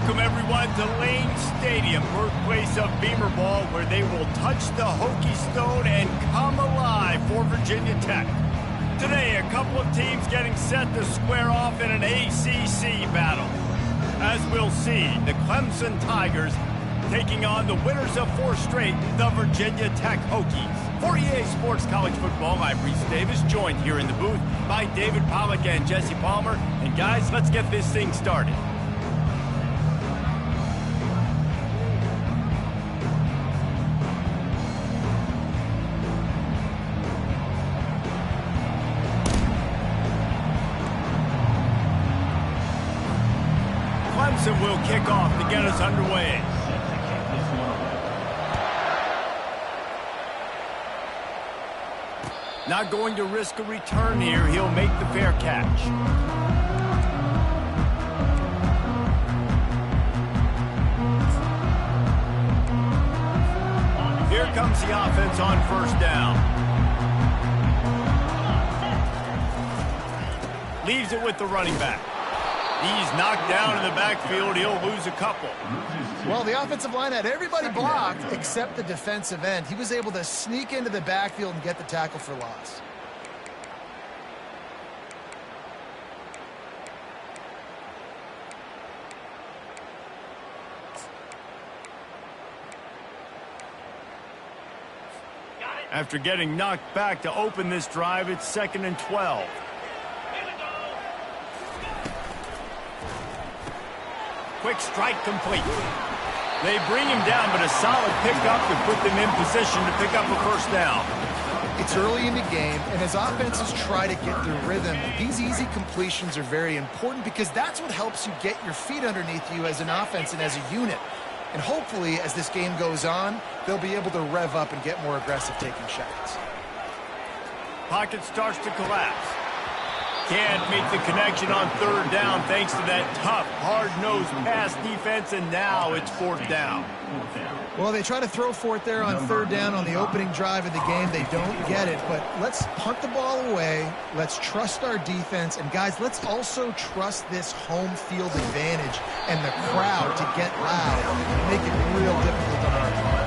Welcome, everyone, to Lane Stadium, birthplace of Beamer Ball, where they will touch the Hokie Stone and come alive for Virginia Tech. Today, a couple of teams getting set to square off in an ACC battle. As we'll see, the Clemson Tigers taking on the winners of 4 straight, the Virginia Tech Hokies. For EA Sports College Football, I'm Reese Davis, joined here in the booth by David Pollack and Jesse Palmer. And guys, let's get this thing started. Clemson will kick off to get us underway. Not going to risk a return here. He'll make the fair catch. Here comes the offense on first down. Leaves it with the running back. He's knocked down in the backfield. He'll lose a couple. Well, the offensive line had everybody blocked except the defensive end. He was able to sneak into the backfield and get the tackle for loss. After getting knocked back to open this drive, it's 2nd and 12. Quick strike complete. They bring him down, but a solid pickup to put them in position to pick up a first down. It's early in the game, and as offenses try to get their rhythm, these easy completions are very important because that's what helps you get your feet underneath you as an offense and as a unit. And hopefully, as this game goes on, they'll be able to rev up and get more aggressive taking shots. Pocket starts to collapse. Can't make the connection on 3rd down thanks to that tough, hard-nosed pass defense, and now it's 4th down. Well, they try to throw for it there on 3rd down on the opening drive of the game. They don't get it, but let's punt the ball away. Let's trust our defense, and guys, let's also trust this home field advantage and the crowd to get loud and make it real difficult on our part.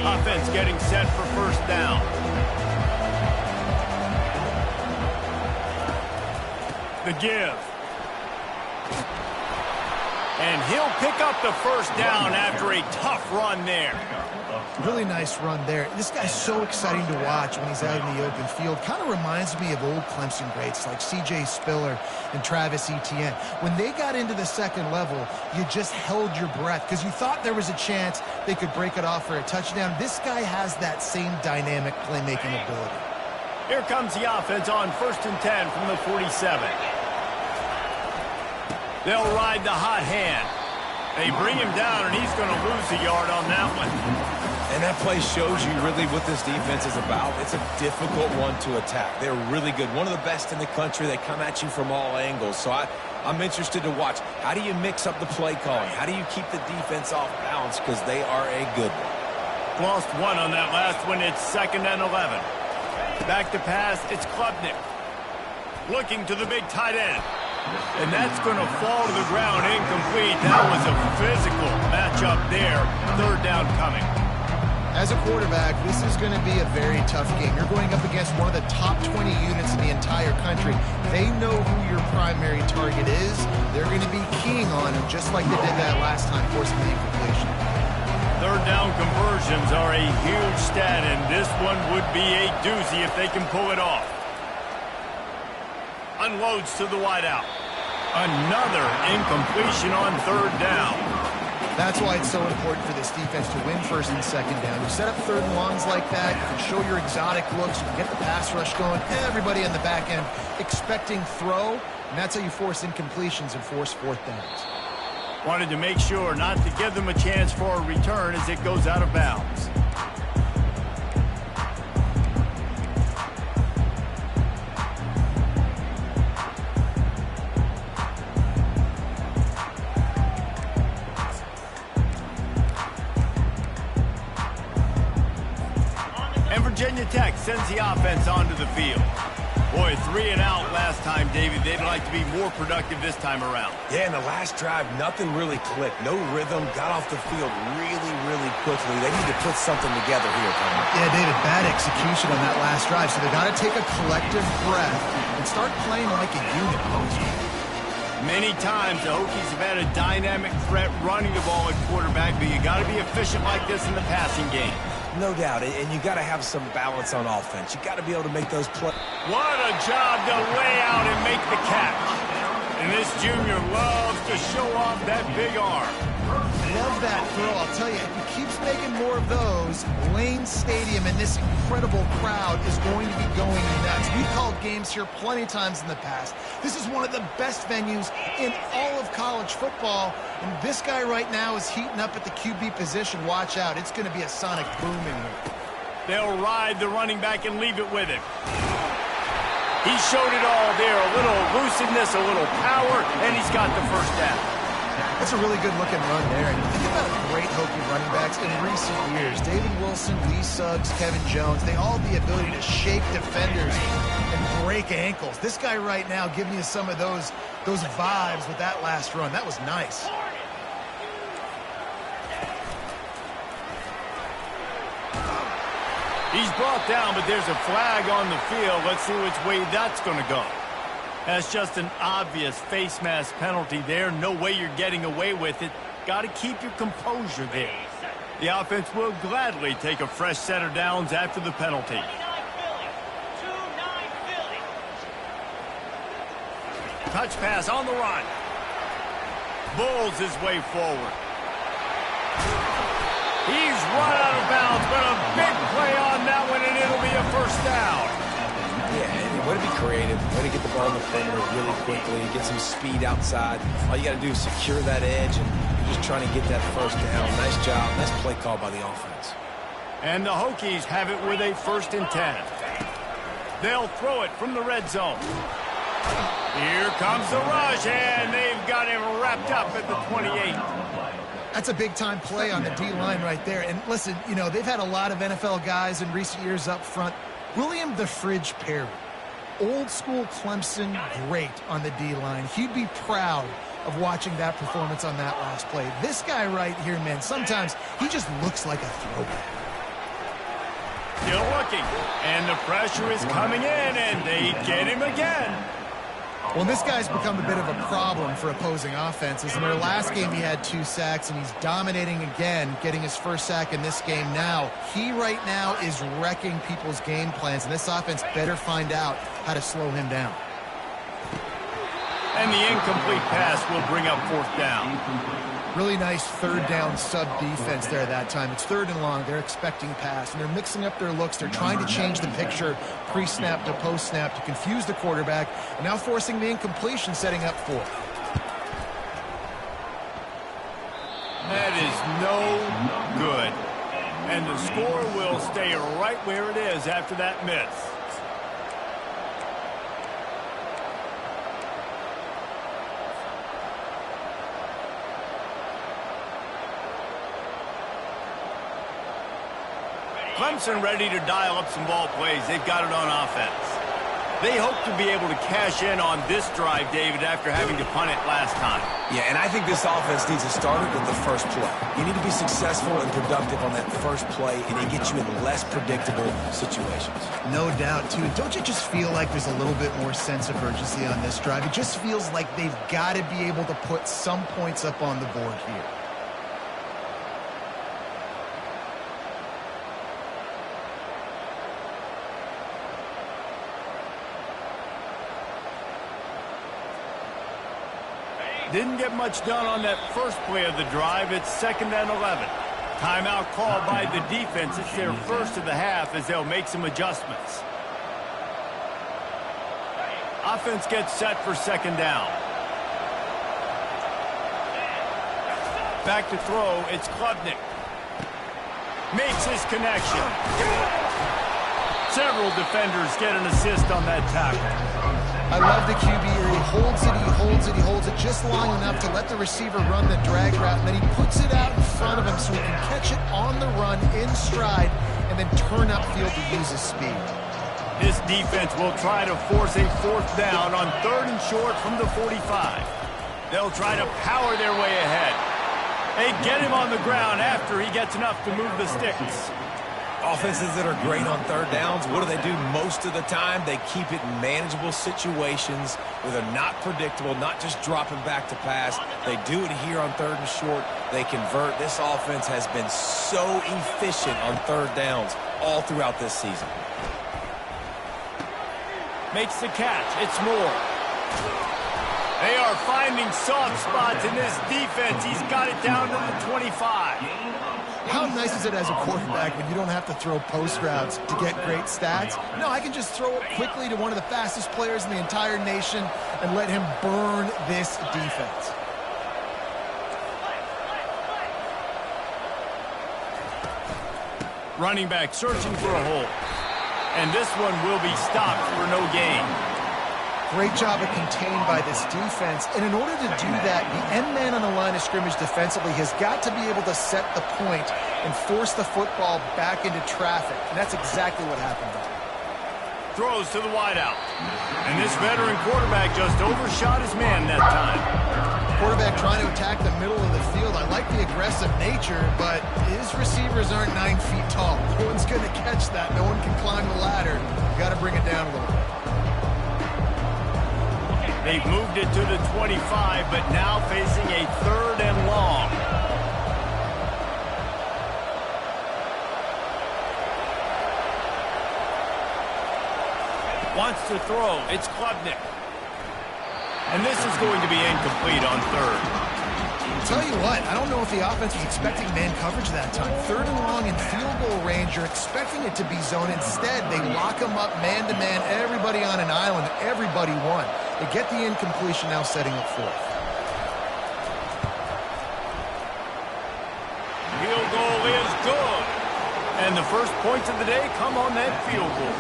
Offense getting set for 1st down. The give. And he'll pick up the 1st down after a tough run there. Really nice run there. This guy's so exciting to watch when he's out in the open field. Kind of reminds me of old Clemson greats like C.J. Spiller and Travis Etienne. When they got into the 2nd level, you just held your breath because you thought there was a chance they could break it off for a touchdown. This guy has that same dynamic playmaking ability. Here comes the offense on 1st and 10 from the 47. They'll ride the hot hand. They bring him down, and he's going to lose a yard on that one. And that play shows you really what this defense is about. It's a difficult one to attack. They're really good. One of the best in the country. They come at you from all angles. So I'm interested to watch. How do you mix up the play calling? How do you keep the defense off balance? Because they are a good one. Lost one on that last one. It's 2nd and 11. Back to pass. It's Klubnik. Looking to the big tight end. And that's going to fall to the ground incomplete. That was a physical matchup there. 3rd down coming. As a quarterback, this is going to be a very tough game. You're going up against one of the top 20 units in the entire country. They know who your primary target is. They're going to be keying on him just like they did that last time, forcing the incompletion. 3rd down conversions are a huge stat, and this one would be a doozy if they can pull it off. Unloads to the wideout. Another incompletion on 3rd down. That's why it's so important for this defense to win 1st and 2nd down. You set up 3rd and longs like that, you can show your exotic looks, you can get the pass rush going, everybody on the back end expecting throw, and that's how you force incompletions and force 4th downs. Wanted to make sure not to give them a chance for a return as it goes out of bounds. sends the offense onto the field. Boy, 3 and out last time, David. They'd like to be more productive this time around. Yeah, in the last drive, nothing really clicked. No rhythm, got off the field really quickly. They need to put something together here, Tom. Yeah, David, bad execution on that last drive. So they got to take a collective breath and start playing like a unit. Many times the Hokies have had a dynamic threat running the ball at quarterback, but you got to be efficient like this in the passing game. No doubt, and you got to have some balance on offense. You got to be able to make those plays. What a job to lay out and make the catch. And this junior loves to show off that big arm. Love that throw. I'll tell you, if he keeps making more of those, Lane Stadium and this incredible crowd is going to be going nuts. We've called games here plenty of times in the past. This is one of the best venues in all of college football, and this guy right now is heating up at the QB position. Watch out. It's going to be a sonic boom in here. They'll ride the running back and leave it with him. He showed it all there. A little elusiveness, a little power, and he's got the first down. That's a really good-looking run there. And think about great Hokie running backs in recent years. David Wilson, Lee Suggs, Kevin Jones, they all have the ability to shake defenders and break ankles. This guy right now giving you some of those vibes with that last run. That was nice. He's brought down, but there's a flag on the field. Let's see which way that's going to go. That's just an obvious face mask penalty there. No way you're getting away with it. Got to keep your composure there. The offense will gladly take a fresh set of downs after the penalty. Touch pass on the run. Bulls his way forward. He's run out of bounds, but a big play on that one, and it'll be a first down. Yeah, way to be creative. Way to get the ball in the perimeter really quickly. Get some speed outside. All you got to do is secure that edge, and you're just trying to get that first down. Nice job. Nice play call by the offense. And the Hokies have it with a 1st and 10. They'll throw it from the red zone. Here comes the rush, and they've got him wrapped up at the 28. That's a big-time play on the D-line right there. And listen, you know, they've had a lot of NFL guys in recent years up front. William the Fridge Perry, old-school Clemson great on the D-line. He'd be proud of watching that performance on that last play. This guy right here, man, sometimes he just looks like a throwback. Still looking, and the pressure is coming in, and they get him again. Well, this guy's become a bit of a problem for opposing offenses. In their last game, he had 2 sacks, and he's dominating again, getting his first sack in this game now. He right now is wrecking people's game plans, and this offense better find out how to slow him down. And the incomplete pass will bring up 4th down. Really nice 3rd down sub defense there that time. It's 3rd and long. They're expecting pass, and they're mixing up their looks. They're trying to change the picture pre-snap to post-snap to confuse the quarterback, and now forcing the incompletion, setting up 4th. That is no good. And the score will stay right where it is after that miss. Clemson ready to dial up some ball plays. They've got it on offense. They hope to be able to cash in on this drive, David, after having to punt it last time. Yeah, and I think this offense needs to start it with the first play. You need to be successful and productive on that first play, and it gets you in less predictable situations. No doubt, too. Don't you just feel like there's a little bit more sense of urgency on this drive? It just feels like they've got to be able to put some points up on the board here. Didn't get much done on that first play of the drive. It's 2nd and 11. Timeout called by the defense. It's their first of the half as they'll make some adjustments. Offense gets set for 2nd down. Back to throw. It's Klubnik. Makes his connection. Several defenders get an assist on that tackle. I love the QB here. He holds it, he holds it, he holds it just long enough to let the receiver run the drag route, and then he puts it out in front of him so he can catch it on the run in stride and and then turn upfield to use his speed. This defense will try to force a 4th down on 3rd and short from the 45. They'll try to power their way ahead. They get him on the ground after he gets enough to move the sticks. Offenses that are great on 3rd downs, what do? Most of the time, they keep it in manageable situations where they're not predictable, not just dropping back to pass. They do it here on 3rd and short. They convert. This offense has been so efficient on 3rd downs all throughout this season. Makes the catch. It's Moore. They are finding soft spots in this defense. He's got it down to the 25. How nice is it as a quarterback when you don't have to throw post routes to get great stats? No, I can just throw it quickly to one of the fastest players in the entire nation and let him burn this defense. Running back searching for a hole. And this one will be stopped for no gain. Great job of contained by this defense. And in order to do that, the end man on the line of scrimmage defensively has got to be able to set the point and force the football back into traffic. And that's exactly what happened there. Throws to the wideout. And this veteran quarterback just overshot his man that time. Quarterback trying to attack the middle of the field. I like the aggressive nature, but his receivers aren't 9 feet tall. No one's going to catch that. No one can climb the ladder. You got to bring it down a little bit. They've moved it to the 25, but now facing a 3rd and long. Wants to throw. It's Klubnik. And this is going to be incomplete on 3rd. I'll tell you what, I don't know if the offense was expecting man coverage that time. 3rd and long in field goal range, you're expecting it to be zone. Instead, they lock them up man-to-man, everybody on an island, everybody won. They get the incompletion, now setting up 4th. Field goal is good. And the first points of the day come on that field goal.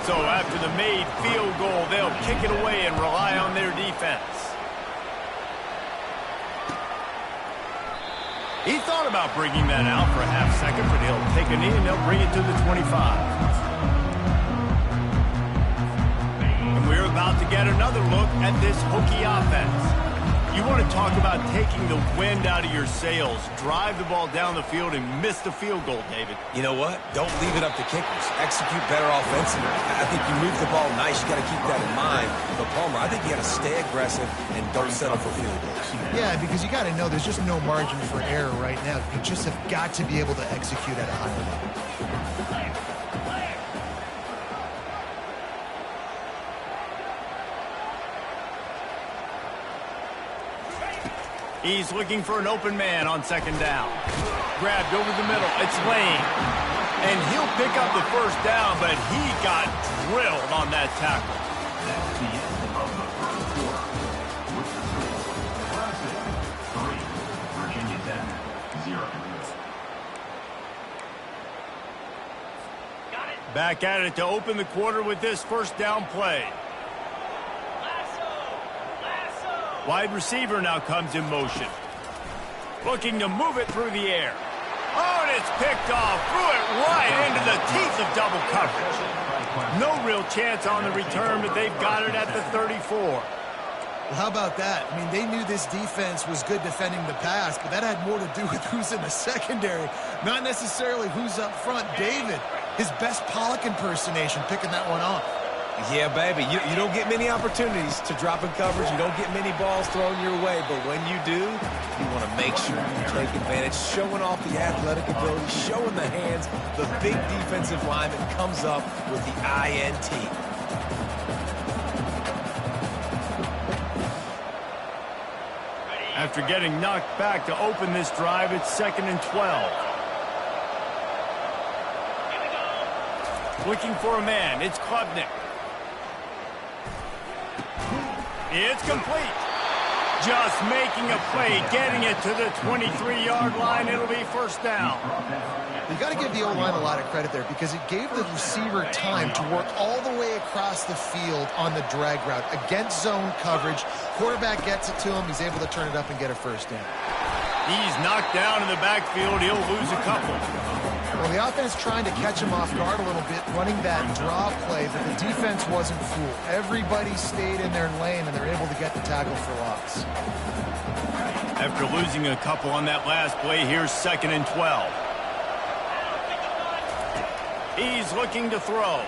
So after the made field goal, they'll kick it away and rely on their defense. He thought about bringing that out for a half second, but he'll take a knee and they'll bring it to the 25. And we're about to get another look at this Hokie offense. You want to talk about taking the wind out of your sails. Drive the ball down the field and miss the field goal, David. You know what? Don't leave it up to kickers. Execute better offensively. I think you move the ball nice. You got to keep that in mind. But Palmer, I think you got to stay aggressive and don't settle for field goals. Yeah, because you got to know there's just no margin for error right now. You just have got to be able to execute at a high level. He's looking for an open man on 2nd down. Grabbed over the middle. It's Lane. And he'll pick up the 1st down, but he got drilled on that tackle. That's the end of the 1st quarter. With the score, Clemson 3, Virginia Tech 0. Back at it to open the quarter with this 1st down play. Wide receiver now comes in motion. Looking to move it through the air. Oh, and it's picked off. Threw it right into the teeth of double coverage. No real chance on the return, but they've got it at the 34. Well, how about that? I mean, they knew this defense was good defending the pass, but that had more to do with who's in the secondary, not necessarily who's up front. David, his best Pollock impersonation, picking that one off. Yeah, baby, you don't get many opportunities to drop in coverage. You don't get many balls thrown your way, but when you do, you want to make sure you take advantage, showing off the athletic ability, showing the hands. The big defensive lineman comes up with the INT. After getting knocked back to open this drive, it's 2nd and 12. Looking for a man, it's Klubnik. It's complete. Just making a play, getting it to the 23-yard line. It'll be 1st down. You got to give the O-line a lot of credit there because it gave the receiver time to work all the way across the field on the drag route against zone coverage. Quarterback gets it to him. He's able to turn it up and get a 1st down. He's knocked down in the backfield. He'll lose a couple. Well, the offense trying to catch him off guard a little bit, running that draw play, but the defense wasn't fooled. Everybody stayed in their lane, and they're able to get the tackle for loss. After losing a couple on that last play, here's 2nd and 12. He's looking to throw.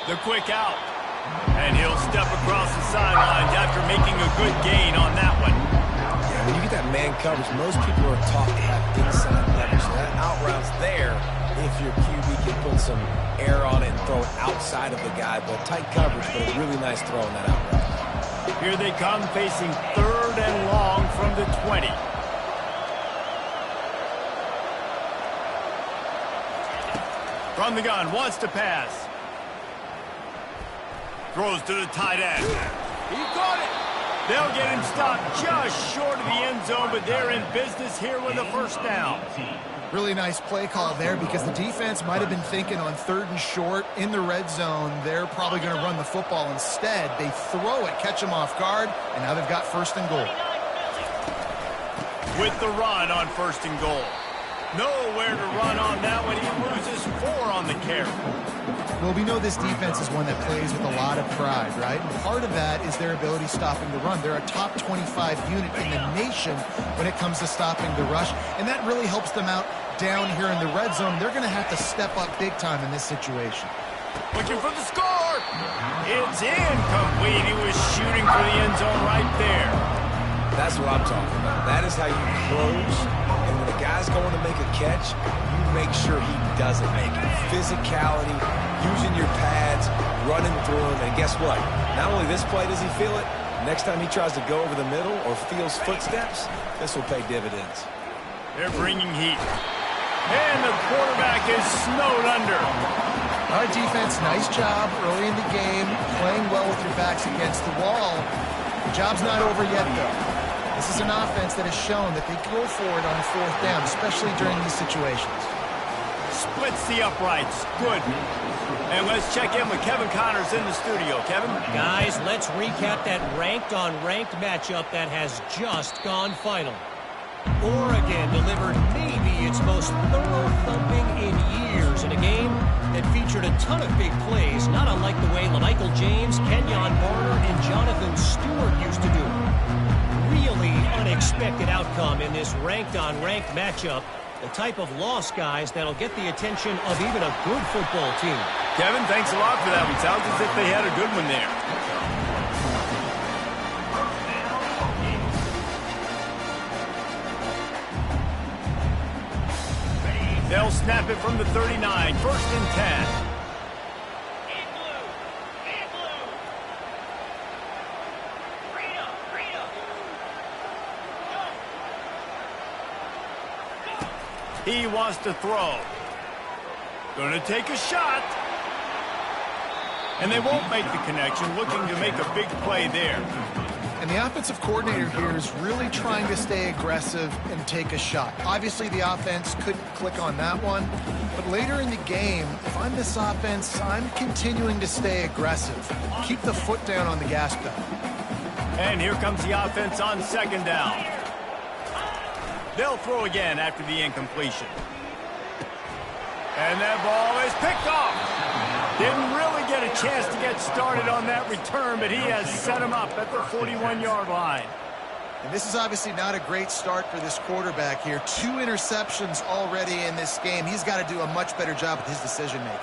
The quick out. And he'll step across the sidelines after making a good gain on that one. Yeah, when you get that man coverage, most people are taught to have inside leverage. So that out route's there if your QB can put some air on it and throw it outside of the guy. But tight coverage, but a really nice throw on that out route. Here they come, facing 3rd and long from the 20. From the gun, wants to pass. Throws to the tight end. He caught it. They'll get him stopped just short of the end zone, but they're in business here with a first down. Really nice play call there because the defense might have been thinking on 3rd and short in the red zone. They're probably going to run the football instead. They throw it, catch him off guard, and now they've got 1st and goal. With the run on 1st and goal. Nowhere to run on that one. He loses 4 on the carry. Well, we know this defense is one that plays with a lot of pride, right? And part of that is their ability stopping the run. They're a top 25 unit in the nation when it comes to stopping the rush, and that really helps them out down here in the red zone. They're going to have to step up big time in this situation. Looking for the score. It's incomplete. He was shooting for the end zone right there. That's what I'm talking about. That is how you close. And when a guy's going to make a catch, you make sure he doesn't make it. Physicality, using your pads, running through him. And guess what? Not only this play does he feel it, next time he tries to go over the middle or feels footsteps, this will pay dividends. They're bringing heat. And the quarterback is snowed under. All right, defense, nice job early in the game, playing well with your backs against the wall. The job's not over yet, though. This is an offense that has shown that they go for it on 4th down, especially during these situations. Splits the uprights. Good. And let's check in with Kevin Connors in the studio. Kevin? Guys, let's recap that ranked-on-ranked matchup that has just gone final. Oregon delivered maybe its most thorough thumping in years in a game that featured a ton of big plays, not unlike the way LaMichael James, Kenyon Barner, and Jonathan Stewart used to do it. Really unexpected outcome in this ranked-on-ranked matchup. The type of loss, guys, that'll get the attention of even a good football team. Kevin, thanks a lot for that one. Sounds as if they had a good one there. They'll snap it from the 39. 1st and 10. He wants to throw. Going to take a shot. And they won't make the connection, looking to make a big play there. And the offensive coordinator here is really trying to stay aggressive and take a shot. Obviously, the offense couldn't click on that one. But later in the game, if I'm this offense, I'm continuing to stay aggressive. Keep the foot down on the gas pedal. And here comes the offense on 2nd down. They'll throw again after the incompletion. And that ball is picked off. Didn't really get a chance to get started on that return, but he has set him up at the 41-yard line. And this is obviously not a great start for this quarterback here. 2 interceptions already in this game. He's got to do a much better job with his decision-making.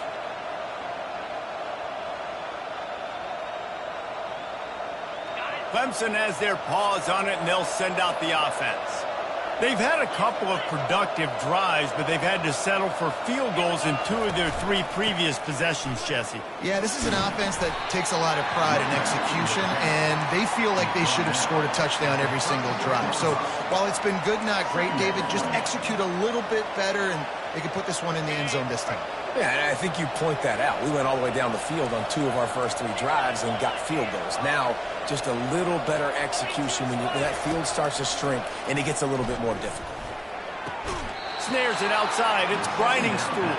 Clemson has their paws on it, and they'll send out the offense. They've had a couple of productive drives, but they've had to settle for field goals in 2 of their 3 previous possessions, Jesse. Yeah, this is an offense that takes a lot of pride in execution, and they feel like they should have scored a touchdown every single drive. So while it's been good, not great, David, just execute a little bit better, and they can put this one in the end zone this time. Yeah, and I think you point that out. We went all the way down the field on 2 of our first 3 drives and got field goals. Now, just a little better execution when that field starts to shrink and it gets a little bit more difficult. Snares it outside. It's grinding stool.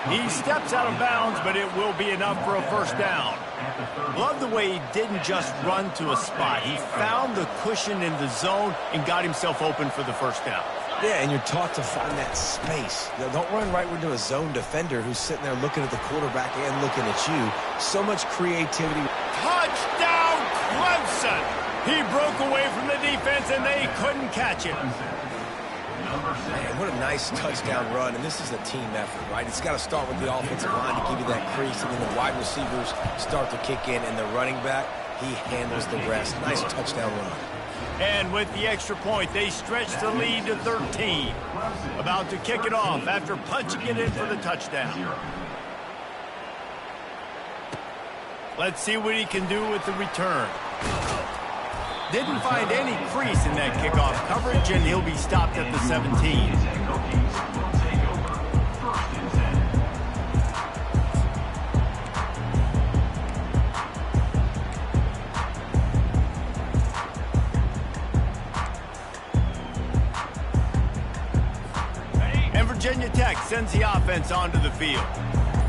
He steps out of bounds, but it will be enough for a first down. Love the way he didn't just run to a spot. He found the cushion in the zone and got himself open for the first down. Yeah, and you're taught to find that space. You know, don't run right into a zone defender who's sitting there looking at the quarterback and looking at you. So much creativity. Touchdown, Clemson! He broke away from the defense, and they couldn't catch him. Man, what a nice touchdown run, and this is a team effort, right? It's got to start with the offensive line to give you that crease, and then the wide receivers start to kick in, and the running back, he handles the rest. Nice touchdown run. And with the extra point, they stretch the lead to 13. About to kick it off after punching it in for the touchdown. Let's see what he can do with the return. Didn't find any crease in that kickoff coverage, and he'll be stopped at the 17. And Virginia Tech sends the offense onto the field.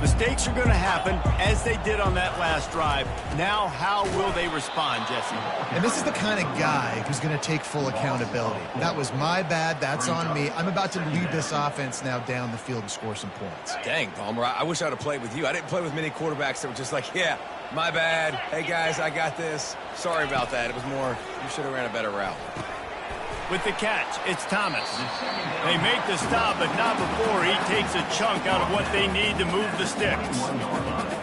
Mistakes are going to happen, as they did on that last drive. Now, how will they respond, Jesse? And this is the kind of guy who's going to take full accountability. That was my bad. That's on me. I'm about to lead this offense now down the field and score some points. Dang, Palmer, I wish I would have played with you. I didn't play with many quarterbacks that were just like, yeah, my bad. Hey, guys, I got this. Sorry about that. It was more, you should have ran a better route. With the catch, it's Thomas. They make the stop, but not before he takes a chunk out of what they need to move the sticks.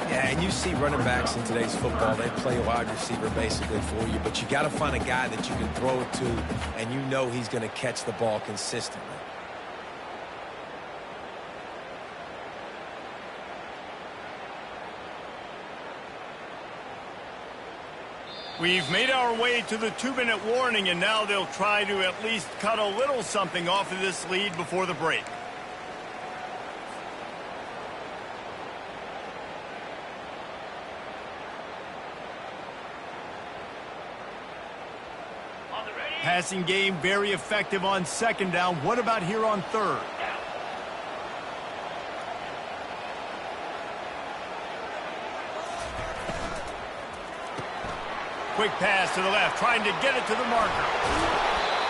Yeah, and you see running backs in today's football, they play a wide receiver basically for you, but you got to find a guy that you can throw it to, and you know he's going to catch the ball consistently. We've made our way to the 2-minute warning, and now they'll try to at least cut a little something off of this lead before the break. Passing game very effective on second down. What about here on third? Quick pass to the left, trying to get it to the marker.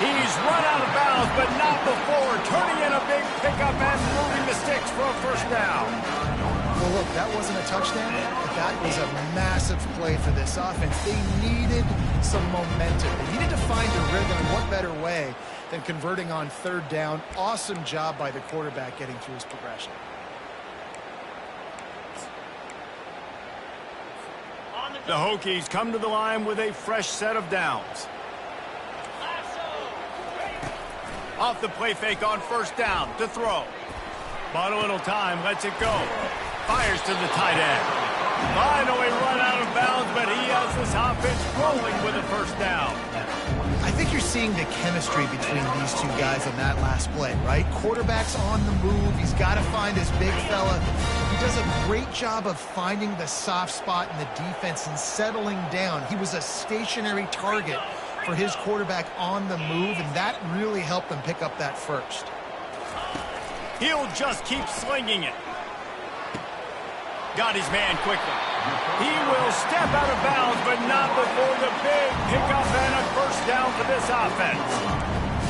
He's run out of bounds, but not before turning in a big pickup and moving the sticks for a first down. Well, look, that wasn't a touchdown, but that was a massive play for this offense. They needed some momentum. They needed to find a rhythm, and what better way than converting on third down. Awesome job by the quarterback getting through his progression. The Hokies come to the line with a fresh set of downs. Off the play fake on first down to throw. Bought a little time, lets it go. Fires to the tight end. Finally run out of bounds, but he has this offense rolling with a first down. I think you're seeing the chemistry between these two guys on that last play, right? Quarterback's on the move. He's got to find his big fella. He does a great job of finding the soft spot in the defense and settling down. He was a stationary target for his quarterback on the move, and that really helped them pick up that first. He'll just keep slinging it. Got his man quickly. He will step out of bounds, but not before the big pickup and a first down for this offense.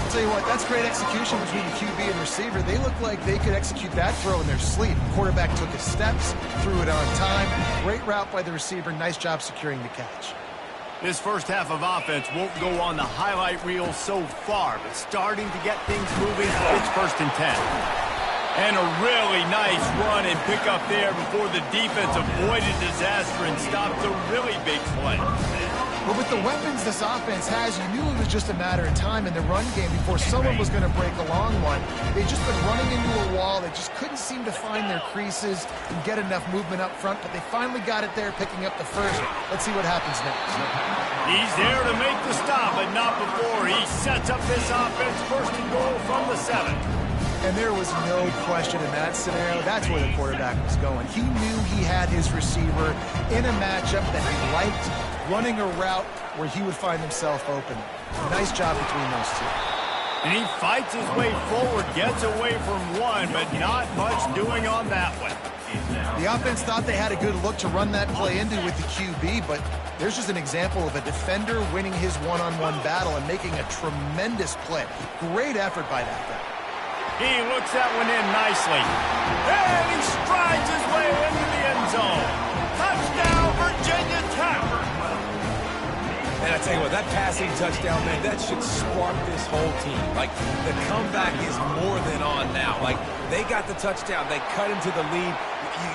I'll tell you what, that's great execution between the QB and receiver. They look like they could execute that throw in their sleep. Quarterback took his steps, threw it on time. Great route by the receiver. Nice job securing the catch. This first half of offense won't go on the highlight reel so far, but starting to get things moving, it's 1st and 10. And a really nice run and pickup there before the defense avoided disaster and stopped a really big play. But with the weapons this offense has, you knew it was just a matter of time in the run game before someone was going to break a long one. They'd just been running into a wall. They just couldn't seem to find their creases and get enough movement up front, but they finally got it there, picking up the first. Let's see what happens next. He's there to make the stop, but not before he sets up this offense 1st and goal from the 7. And there was no question in that scenario. That's where the quarterback was going. He knew he had his receiver in a matchup that he liked, running a route where he would find himself open. Nice job between those two. And he fights his way forward, gets away from one, but not much doing on that one. The offense thought they had a good look to run that play into with the QB, but there's just an example of a defender winning his one-on-one battle and making a tremendous play. Great effort by that guy. He looks that one in nicely. And he strides his way into the end zone. Touchdown, Virginia Tech. And I tell you what, that passing touchdown, man, that should spark this whole team. Like, the comeback is more than on now. Like, they got the touchdown. They cut into the lead.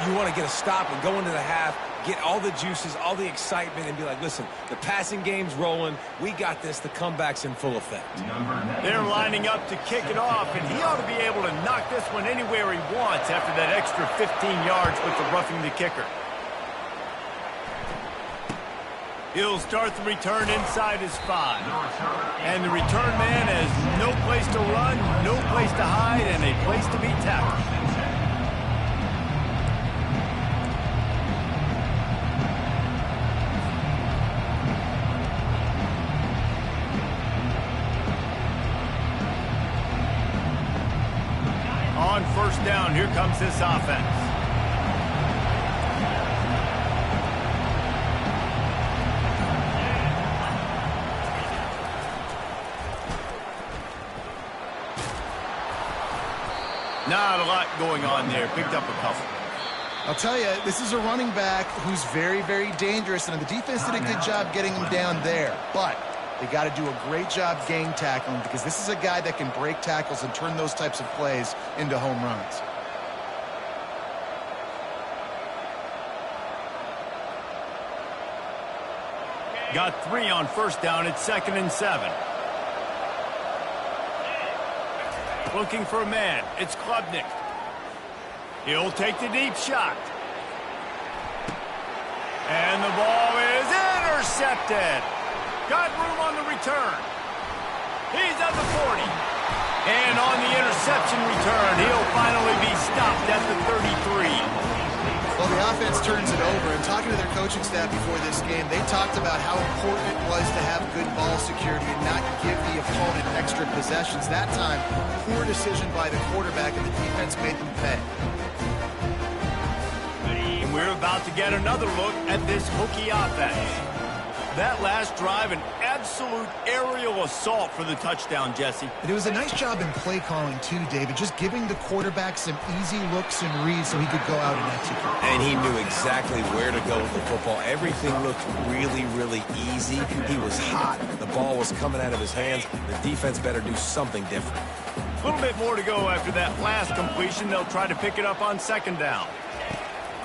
You want to get a stop and go into the half, get all the juices, all the excitement, and be like, listen, the passing game's rolling. We got this. The comeback's in full effect. They're lining up to kick it off, and he ought to be able to knock this one anywhere he wants after that extra 15 yards with the roughing the kicker. He'll start the return inside his 5. And the return man has no place to run, no place to hide, and a place to be tackled. On first down, here comes this offense. Not a lot going on there. Picked up a couple. I'll tell you, this is a running back who's very, very dangerous, and the defense did a good job getting him down there. But they got to do a great job gang tackling, because this is a guy that can break tackles and turn those types of plays into home runs. Got 3 on first down. It's 2nd and 7. Looking for a man. It's Klubnik. He'll take the deep shot. And the ball is intercepted. Got room on the return. He's at the 40. And on the interception return, he'll finally be stopped at the 33. Well, the offense turns it over, and talking to their coaching staff before this game, they talked about how important it was to have good ball security and not give the opponent extra possessions. That time, poor decision by the quarterback, and the defense made them pay. And we're about to get another look at this Hokie offense. That last drive, an absolute aerial assault for the touchdown, Jesse. And it was a nice job in play calling, too, David, just giving the quarterback some easy looks and reads so he could go out and execute. And he knew exactly where to go with the football. Everything looked really, really easy. He was hot. The ball was coming out of his hands. The defense better do something different. A little bit more to go after that last completion. They'll try to pick it up on 2nd down.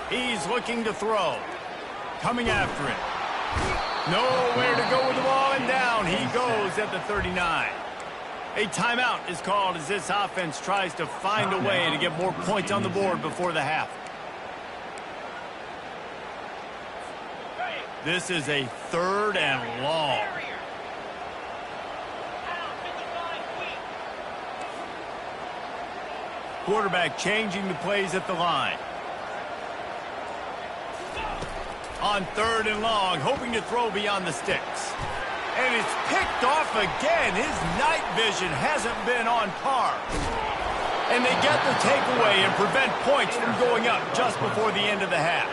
He's looking to throw. Coming after it. Nowhere to go with the ball, and down he goes at the 39. A timeout is called as this offense tries to find a way to get more points on the board before the half. This is a 3rd and long. Quarterback changing the plays at the line. On 3rd and long, hoping to throw beyond the sticks. And it's picked off again. His night vision hasn't been on par. And they get the takeaway and prevent points from going up just before the end of the half.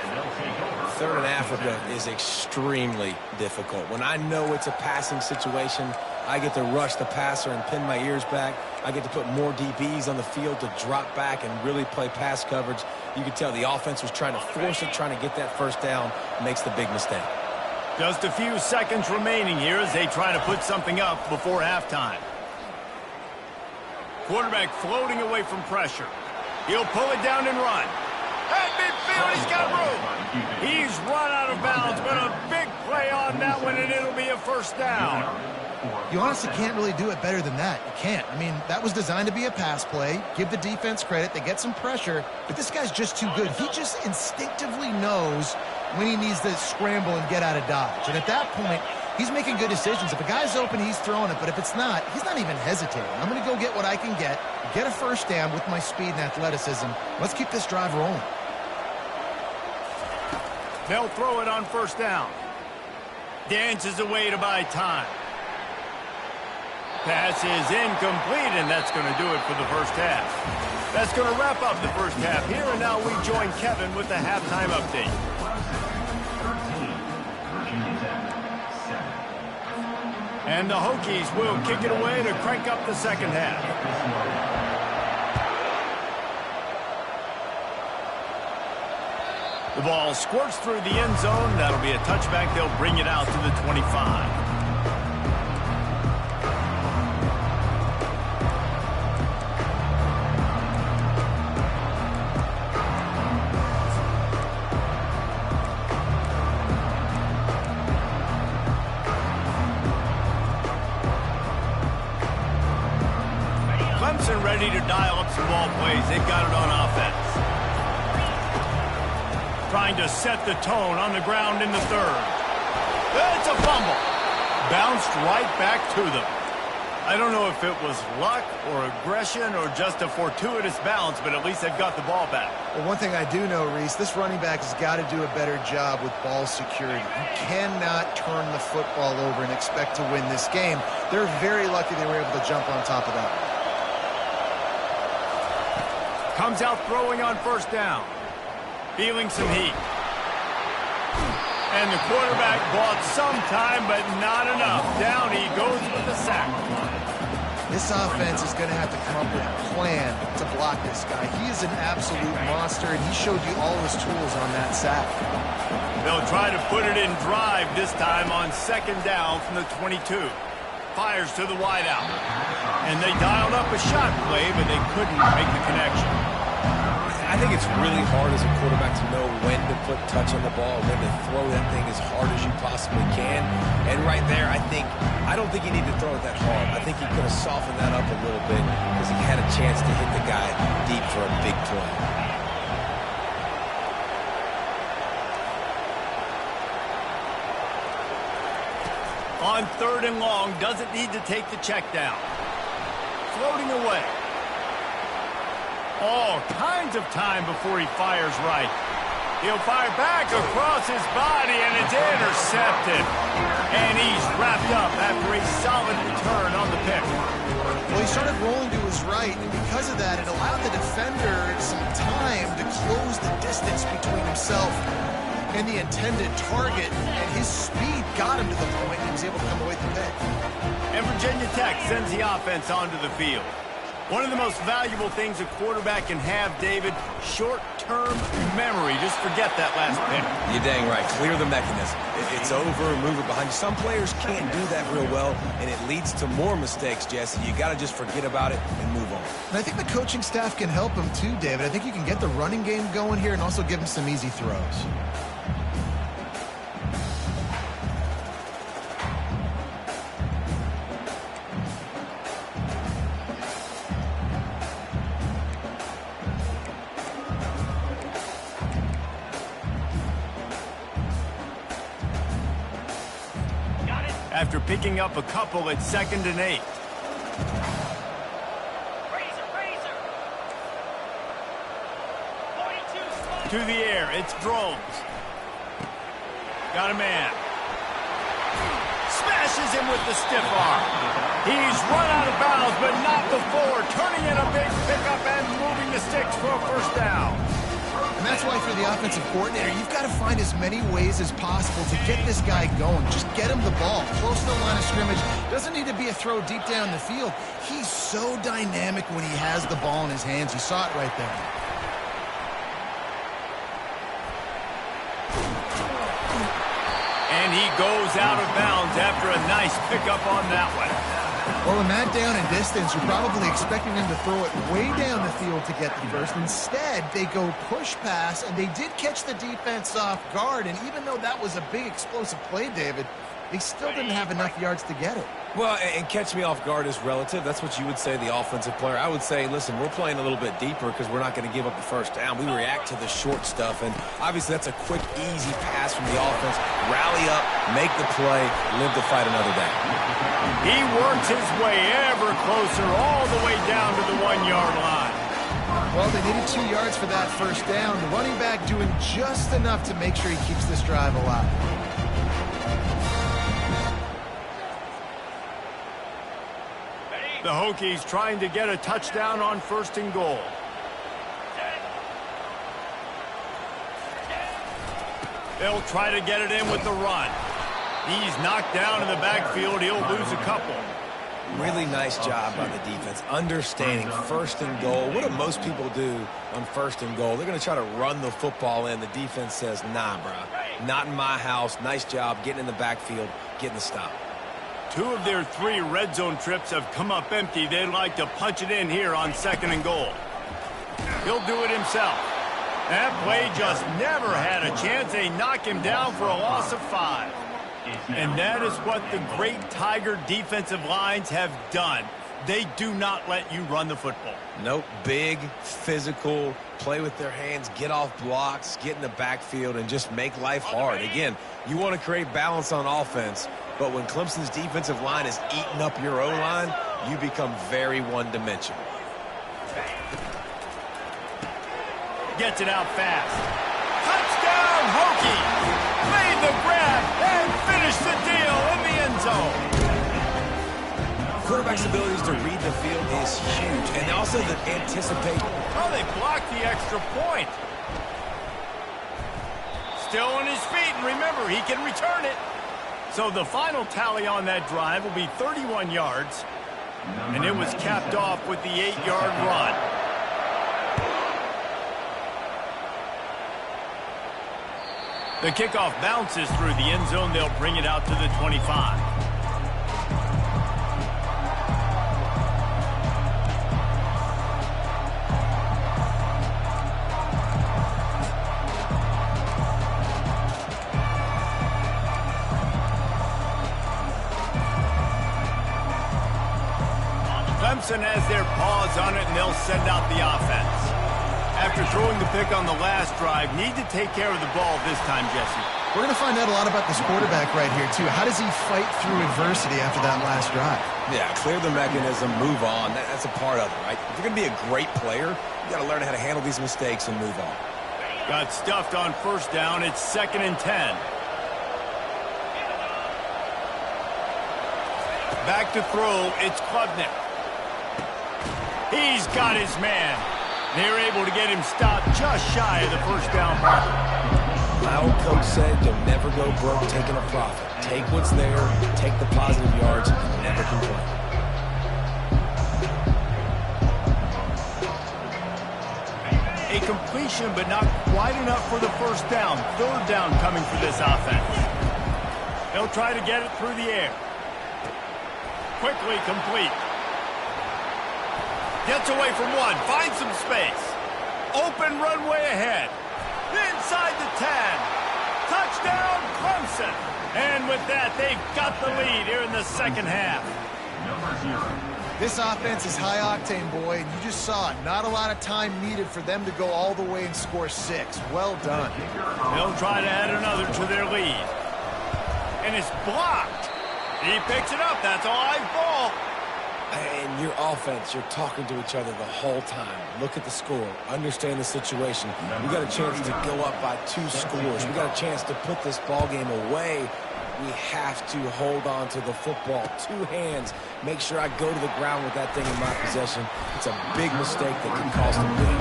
3rd and Africa is extremely difficult. When I know it's a passing situation, I get to rush the passer and pin my ears back. I get to put more DBs on the field to drop back and really play pass coverage. You can tell the offense was trying to force it, trying to get that first down, makes the big mistake. Just a few seconds remaining here as they try to put something up before halftime. Quarterback floating away from pressure. He'll pull it down and run. At midfield, he's got room. He's run out of bounds, but a big play on that one, and it'll be a first down. You honestly can't really do it better than that. You can't. I mean, that was designed to be a pass play. Give the defense credit. They get some pressure, but this guy's just too good. He just instinctively knows when he needs to scramble and get out of dodge. And at that point, he's making good decisions. If a guy's open, he's throwing it. But if it's not, he's not even hesitating. I'm going to go get what I can get a first down with my speed and athleticism. Let's keep this drive rolling. They'll throw it on first down. Dances away to buy time. Pass is incomplete, and that's going to do it for the first half. That's going to wrap up the first half here, and now we join Kevin with the halftime update. And the Hokies will kick it away to crank up the second half. The ball squirts through the end zone. That'll be a touchback. They'll bring it out to the 25. Clemson ready to dial up some ball plays. They've got it on offense. Trying to set the tone on the ground in the third. It's a fumble. Bounced right back to them. I don't know if it was luck or aggression or just a fortuitous bounce, but at least they've got the ball back. Well, one thing I do know, Reese, this running back has got to do a better job with ball security. You cannot turn the football over and expect to win this game. They're very lucky they were able to jump on top of that. Comes out throwing on first down. Feeling some heat. And the quarterback bought some time, but not enough. Down he goes with the sack. This offense is going to have to come up with a plan to block this guy. He is an absolute monster, and he showed you all his tools on that sack. They'll try to put it in drive this time on second down from the 22. Fires to the wideout. And they dialed up a shot play, but they couldn't make the connection. I think it's really hard as a quarterback to know when to put touch on the ball, when to throw that thing as hard as you possibly can. And right there, I don't think he needed to throw it that hard. I think he could have softened that up a little bit because he had a chance to hit the guy deep for a big play. On third and long, doesn't need to take the check down. Floating away. All kinds of time before he fires right. He'll fire back across his body, and it's intercepted. And he's wrapped up after a solid return on the pick. Well, he started rolling to his right, and because of that, it allowed the defender some time to close the distance between himself and the intended target, and his speed got him to the point he was able to come away with the pick. And Virginia Tech sends the offense onto the field. One of the most valuable things a quarterback can have, David, short-term memory. Just forget that last pick. You're dang right. Clear the mechanism. It's over, move it behind you. Some players can't do that real well, and it leads to more mistakes, Jesse. You got to just forget about it and move on. And I think the coaching staff can help him too, David. I think you can get the running game going here and also give him some easy throws. After picking up a couple at 2nd and 8. To the air, it's Drones. Got a man. Smashes him with the stiff arm. He's run out of bounds, but not before. Turning in a big pickup and moving the sticks for a first down. And that's why for the offensive coordinator, you've got to find as many ways as possible to get this guy going. Just get him the ball close to the line of scrimmage. Doesn't need to be a throw deep down the field. He's so dynamic when he has the ball in his hands. You saw it right there. And he goes out of bounds after a nice pickup on that one. Well, in that down and distance, you're probably expecting them to throw it way down the field to get the first. Instead, they go push pass, and they did catch the defense off guard. And even though that was a big explosive play, David, they still didn't have enough yards to get it. Well, and catch me off guard is relative. That's what you would say, the offensive player. I would say, listen, we're playing a little bit deeper because we're not going to give up the first down. We react to the short stuff, and obviously that's a quick, easy pass from the offense. Rally up, make the play, live to fight another day. He works his way ever closer all the way down to the 1-yard line. Well, they needed 2 yards for that first down. The running back doing just enough to make sure he keeps this drive alive. The Hokies trying to get a touchdown on 1st and goal. They'll try to get it in with the run. He's knocked down in the backfield. He'll lose a couple. Really nice job by the defense, understanding first and goal. What do most people do on first and goal? They're going to try to run the football in. The defense says, nah, bro, not in my house. Nice job getting in the backfield, getting the stop. 2 of their 3 red zone trips have come up empty. They'd like to punch it in here on second and goal. He'll do it himself. That play just never had a chance. They knock him down for a loss of 5. And that is what the great Tiger defensive lines have done. They do not let you run the football. Nope. Big, physical, play with their hands, get off blocks, get in the backfield, and just make life hard. Again, you want to create balance on offense, but when Clemson's defensive line is eating up your O-line, you become very one-dimensional. Gets it out fast. Touchdown, Hokie! Made the grab and finished the deal in the end zone. Quarterback's abilities to read the field is huge, and also to anticipate. Oh, they blocked the extra point. Still on his feet, and remember, he can return it. So the final tally on that drive will be 31 yards, and it was capped off with the 8-yard run. The kickoff bounces through the end zone. They'll bring it out to the 25. Clemson has their paws on it, and they'll send out the offense. After throwing the pick on the last drive, need to take care of the ball this time, Jesse. We're going to find out a lot about this quarterback right here, too. How does he fight through adversity after that last drive? Yeah, clear the mechanism, move on. That's a part of it, right? If you're going to be a great player, you got to learn how to handle these mistakes and move on. Got stuffed on first down. It's 2nd and 10. Back to throw. It's Klubnik. He's got his man. They're able to get him stopped just shy of the first down mark. My old coach said you'll never go broke taking a profit. Take what's there, take the positive yards, and never complain. A completion, but not quite enough for the first down. 3rd down coming for this offense. They'll try to get it through the air. Quickly complete. Gets away from one, finds some space. Open runway ahead. Inside the 10. Touchdown, Clemson. And with that, they've got the lead here in the second half. This offense is high octane, boy, and you just saw it. Not a lot of time needed for them to go all the way and score 6. Well done. They'll try to add another to their lead. And it's blocked. He picks it up. That's a live ball. And your offense, you're talking to each other the whole time. Look at the score. Understand the situation. We got a chance to go up by 2 scores. We got a chance to put this ball game away. We have to hold on to the football. 2 hands. Make sure I go to the ground with that thing in my possession. It's a big mistake that can cost them big.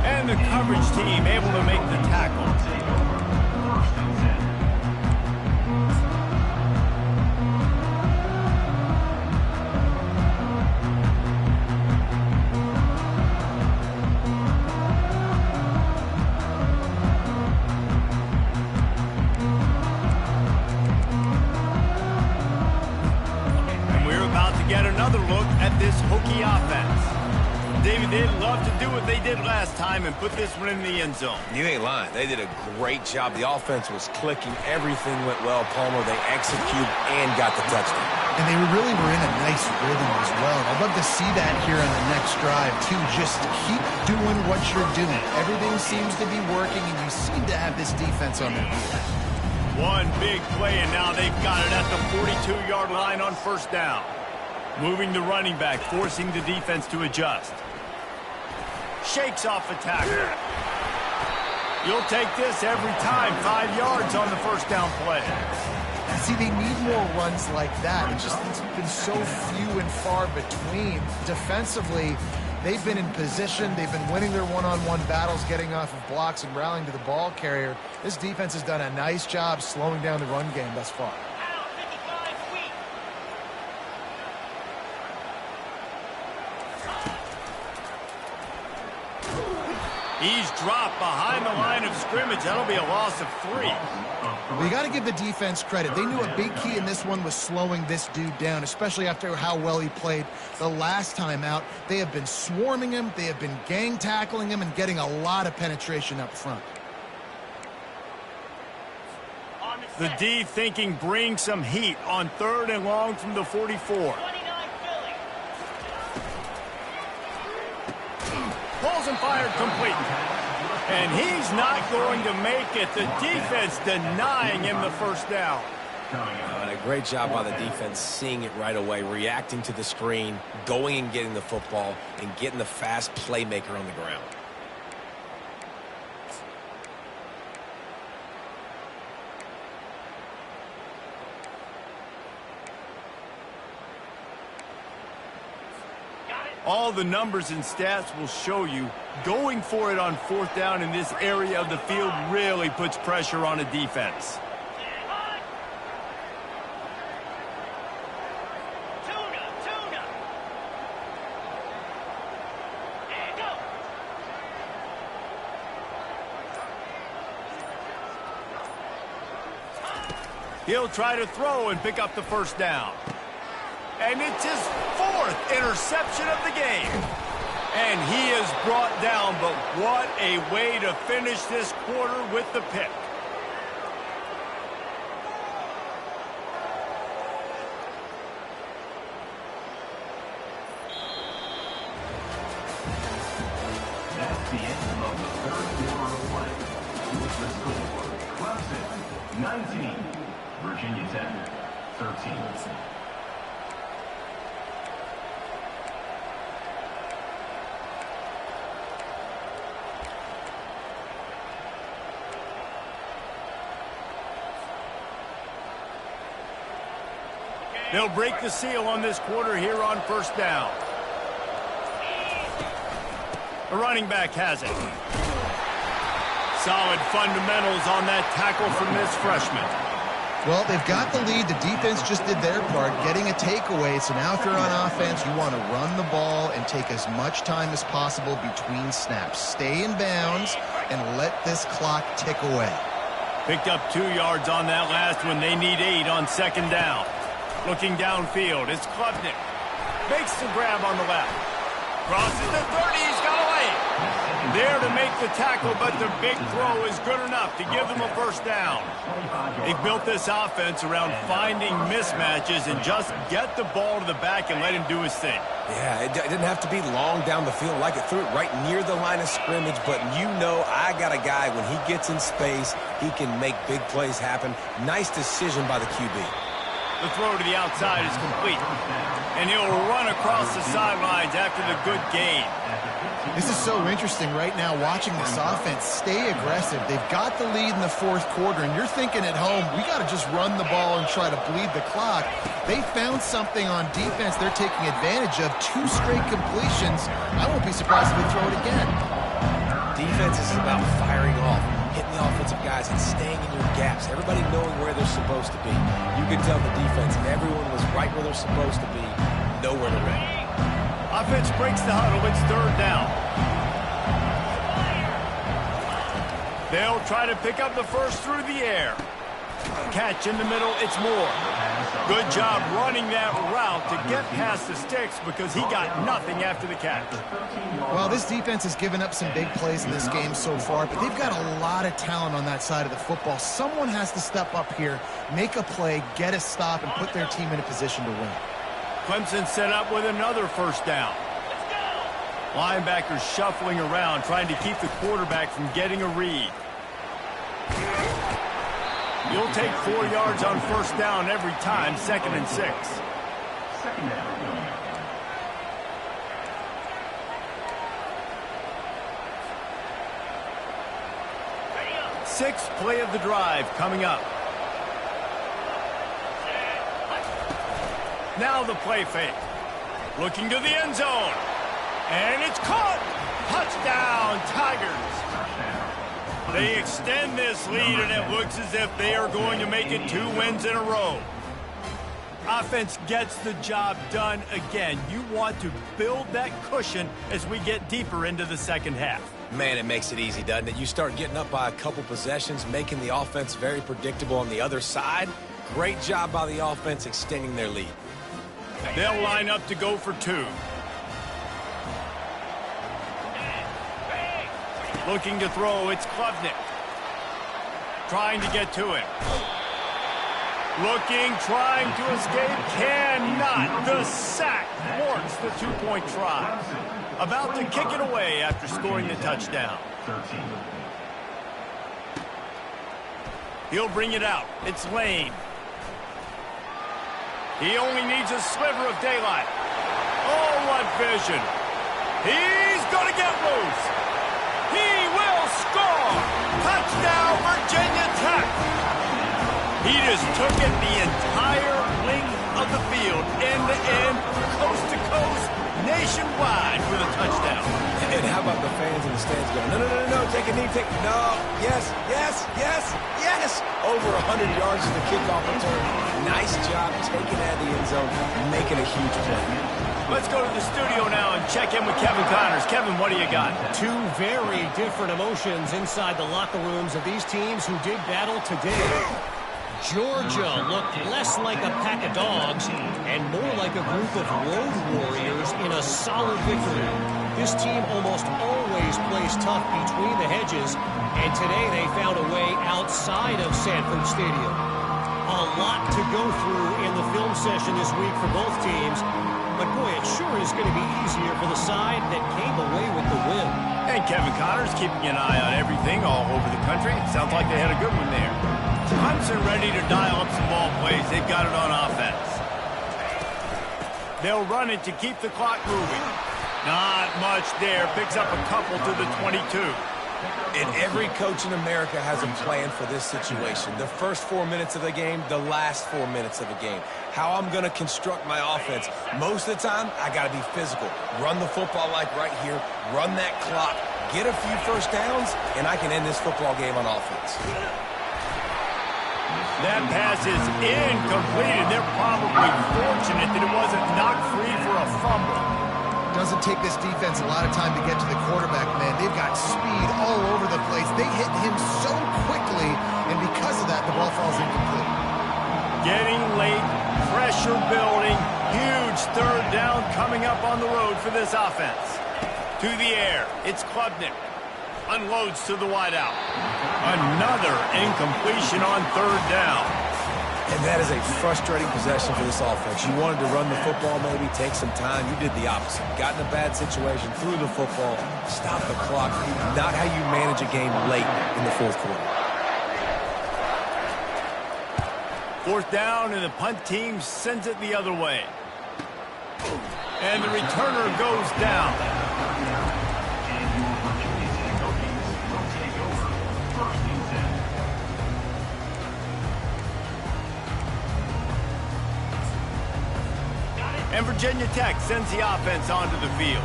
And the coverage team able to make the tackle. This Hokie offense. David, they'd love to do what they did last time and put this one in the end zone. You ain't lying. They did a great job. The offense was clicking. Everything went well, Palmer. They executed and got the touchdown. And they really were in a nice rhythm as well. I'd love to see that here on the next drive, too. Just keep doing what you're doing. Everything seems to be working, and you seem to have this defense on their heels. One big play, and now they've got it at the 42-yard line on first down. Moving the running back, forcing the defense to adjust. Shakes off the tackle. You'll take this every time. 5 yards on the first down play. See, they need more runs like that. It's been so few and far between. Defensively, they've been in position. They've been winning their one-on-one battles, getting off of blocks and rallying to the ball carrier. This defense has done a nice job slowing down the run game thus far. He's dropped behind the line of scrimmage. That'll be a loss of 3. Well, you got to give the defense credit. They knew a big key in this one was slowing this dude down, especially after how well he played the last time out. They have been swarming him. They have been gang tackling him and getting a lot of penetration up front. The D thinking bring some heat on 3rd and long from the 44. Pulls and fired complete. And he's not going to make it. The defense denying him the first down. And a great job by the defense seeing it right away, reacting to the screen, going and getting the football, and getting the fast playmaker on the ground. All the numbers and stats will show you going for it on 4th down in this area of the field really puts pressure on a defense. He'll try to throw and pick up the first down. And it's his 4th interception of the game. And he is brought down, but what a way to finish this quarter with the pick. That's the end of the 3rd quarter of play. With the score, Clemson 19, Virginia Tech 13. They'll break the seal on this quarter here on 1st down. The running back has it. Solid fundamentals on that tackle from this freshman. Well, they've got the lead. The defense just did their part, getting a takeaway. So now if you're on offense, you want to run the ball and take as much time as possible between snaps. Stay in bounds and let this clock tick away. Picked up 2 yards on that last one. They need 8 on 2nd down. Looking downfield, it's Klubnik. Makes the grab on the left. Crosses the 30, he's got away. There to make the tackle, but the big throw is good enough to give them a first down. They built this offense around finding mismatches and just get the ball to the back and let him do his thing. Yeah, it didn't have to be long down the field. Like it threw it right near the line of scrimmage, but you know I got a guy, when he gets in space, he can make big plays happen. Nice decision by the QB. The throw to the outside is complete. And he'll run across the sidelines after the good gain. This is so interesting right now watching this offense stay aggressive. They've got the lead in the 4th quarter, and you're thinking at home, we got to just run the ball and try to bleed the clock. They found something on defense they're taking advantage of. 2 straight completions. I won't be surprised if they throw it again. Defense is about firing off, hitting the offensive guys and staying in your gaps. Everybody knowing where they're supposed to be. You can tell the defense, everyone was right where they're supposed to be, nowhere to run. Offense breaks the huddle. It's 3rd down. They'll try to pick up the first through the air. Catch in the middle. It's Moore. Good job running that route to get past the sticks because he got nothing after the catch. Well, this defense has given up some big plays in this game so far, but they've got a lot of talent on that side of the football. Someone has to step up here, make a play, get a stop, and put their team in a position to win. Clemson set up with another first down. Linebackers shuffling around, trying to keep the quarterback from getting a read. You'll take 4 yards on first down every time, 2nd and 6. 2nd down. 6th play of the drive coming up. Now the play fake. Looking to the end zone. And it's caught. Touchdown, Tigers. They extend this lead, and it looks as if they are going to make it 2 wins in a row. Offense gets the job done again. You want to build that cushion as we get deeper into the second half. Man, it makes it easy, doesn't it? You start getting up by a couple possessions, making the offense very predictable on the other side. Great job by the offense extending their lead. They'll line up to go for two. Looking to throw, it's Klubnik. Trying to get to him. Looking, trying to escape, cannot. The sack thwarts the two-point try. About to kick it away after scoring the touchdown. He'll bring it out. It's Lane. He only needs a sliver of daylight. Oh, what vision. He's going to get loose. He will score. Touchdown, Virginia Tech. He just took it the entire length of the field, end to end, coast to coast, nationwide with a touchdown. And how about the fans in the stands going, no, no, no, no, take a knee, no, yes, yes, yes, yes. Over 100 yards to the kickoff return. Nice job taking that in the end zone, making a huge play. Let's go to the studio now and check in with Kevin Connors. Kevin, what do you got? Two very different emotions inside the locker rooms of these teams who did battle today. Georgia looked less like a pack of dogs and more like a group of road warriors in a solid victory. This team almost always plays tough between the hedges, and today they found a way outside of Sanford Stadium. A lot to go through in the film session this week for both teams, but boy, it sure is going to be easier for the side that came away with the win. And Kevin Connors keeping an eye on everything all over the country. Sounds like they had a good one there. Clemson ready to dial up some ball plays. They've got it on offense. They'll run it to keep the clock moving. Not much there. Picks up a couple to the 22. And every coach in America has a plan for this situation. The first 4 minutes of the game, the last 4 minutes of the game. How I'm going to construct my offense. Most of the time, I got to be physical. Run the football like right here. Run that clock. Get a few first downs, and I can end this football game on offense. That pass is incomplete, and they're probably fortunate that it wasn't knocked free for a fumble. Doesn't take this defense a lot of time to get to the quarterback, man. They've got speed all over the place. They hit him so quickly, and because of that, the ball falls incomplete. Getting late, pressure building, huge third down coming up on the road for this offense. To the air, it's Klubnik. Unloads to the wideout. Another incompletion on third down. And that is a frustrating possession for this offense. You wanted to run the football, maybe take some time. You did the opposite. Got in a bad situation, threw the football, stopped the clock. Not how you manage a game late in the fourth quarter. Fourth down, and the punt team sends it the other way. And the returner goes down. And Virginia Tech sends the offense onto the field.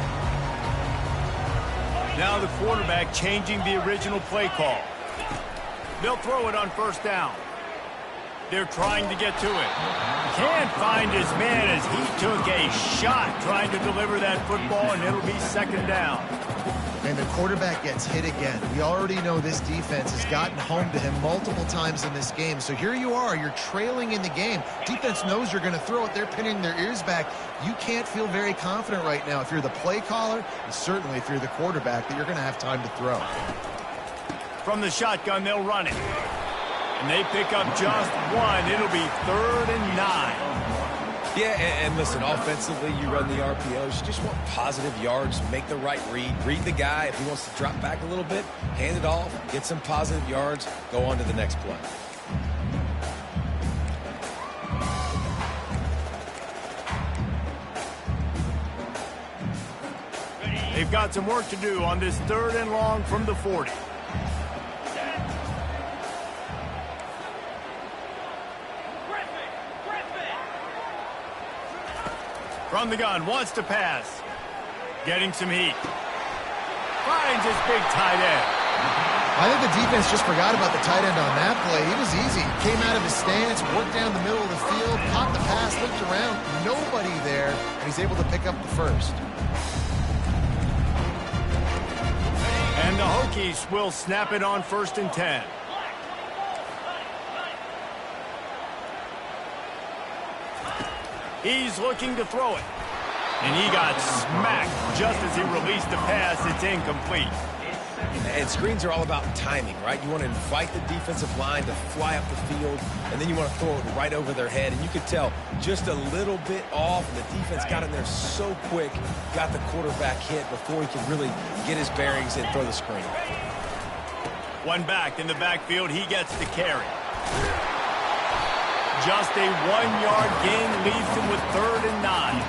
Now the quarterback changing the original play call. They'll throw it on first down. They're trying to get to it. Can't find his man as he took a shot trying to deliver that football, and it'll be second down. And the quarterback gets hit again. We already know this defense has gotten home to him multiple times in this game. So here you are, you're trailing in the game. Defense knows you're going to throw it. They're pinning their ears back. You can't feel very confident right now if you're the play caller, and certainly if you're the quarterback, that you're going to have time to throw. From the shotgun, they'll run it. And they pick up just one. It'll be 3rd and 9. Yeah, and listen, offensively, you run the RPOs. You just want positive yards, make the right read. Read the guy. If he wants to drop back a little bit, hand it off, get some positive yards, go on to the next play. They've got some work to do on this 3rd and long from the 40. From the gun, wants to pass. Getting some heat. Finds his big tight end. I think the defense just forgot about the tight end on that play. He was easy. Came out of his stance, worked down the middle of the field, caught the pass looked around, nobody there, and he's able to pick up the first. And the Hokies will snap it on 1st and 10. He's looking to throw it. And he got smacked just as he released the pass. It's incomplete. And screens are all about timing, right? You want to invite the defensive line to fly up the field, and then you want to throw it right over their head. And you could tell just a little bit off, and the defense got in there so quick, got the quarterback hit before he could really get his bearings and throw the screen. One back in the backfield. He gets the carry. Just a 1-yard gain leaves him with 3rd and 9.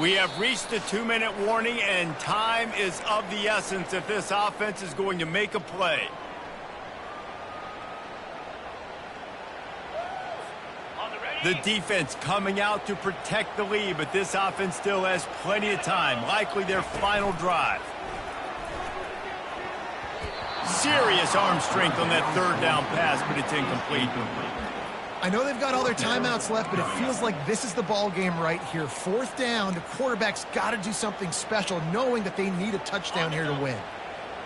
We have reached the 2-minute warning, and time is of the essence if this offense is going to make a play. The defense coming out to protect the lead, but this offense still has plenty of time, likely their final drive. Serious arm strength on that 3rd down pass, but it's incomplete. I know they've got all their timeouts left, but it feels like this is the ball game right here. 4th down, the quarterback's got to do something special, knowing that they need a touchdown here to win.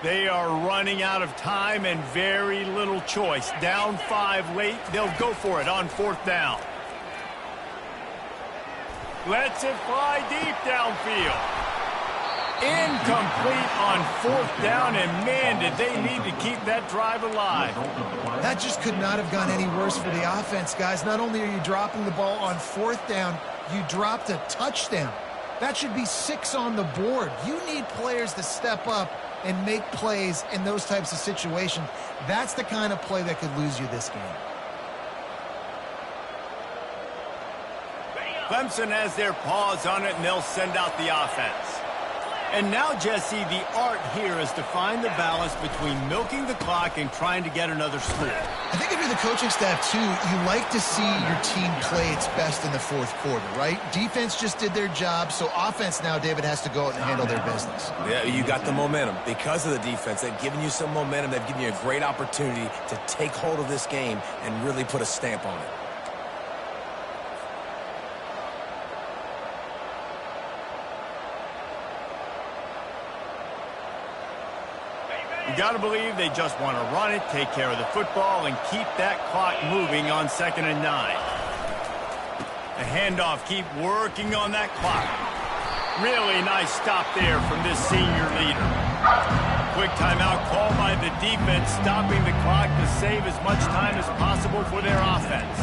They are running out of time and very little choice. Down 5 late, they'll go for it on 4th down. Lets it fly deep downfield. Incomplete on 4th down, and man, did they need to keep that drive alive. That just could not have gone any worse for the offense, guys. Not only are you dropping the ball on 4th down, you dropped a touchdown. That should be 6 on the board. You need players to step up and make plays in those types of situations. That's the kind of play that could lose you this game. Clemson has their paws on it, and they'll send out the offense. And now, Jesse, the art here is to find the balance between milking the clock and trying to get another score. I think if you're the coaching staff, too, you like to see your team play its best in the 4th quarter, right? Defense just did their job, so offense now, David, has to go out and handle their business. Yeah, you got the momentum. Because of the defense, they've given you some momentum. They've given you a great opportunity to take hold of this game and really put a stamp on it. You got to believe they just want to run it, take care of the football, and keep that clock moving on 2nd and 9. The handoff, keep working on that clock. Really nice stop there from this senior leader. Quick timeout called by the defense, stopping the clock to save as much time as possible for their offense.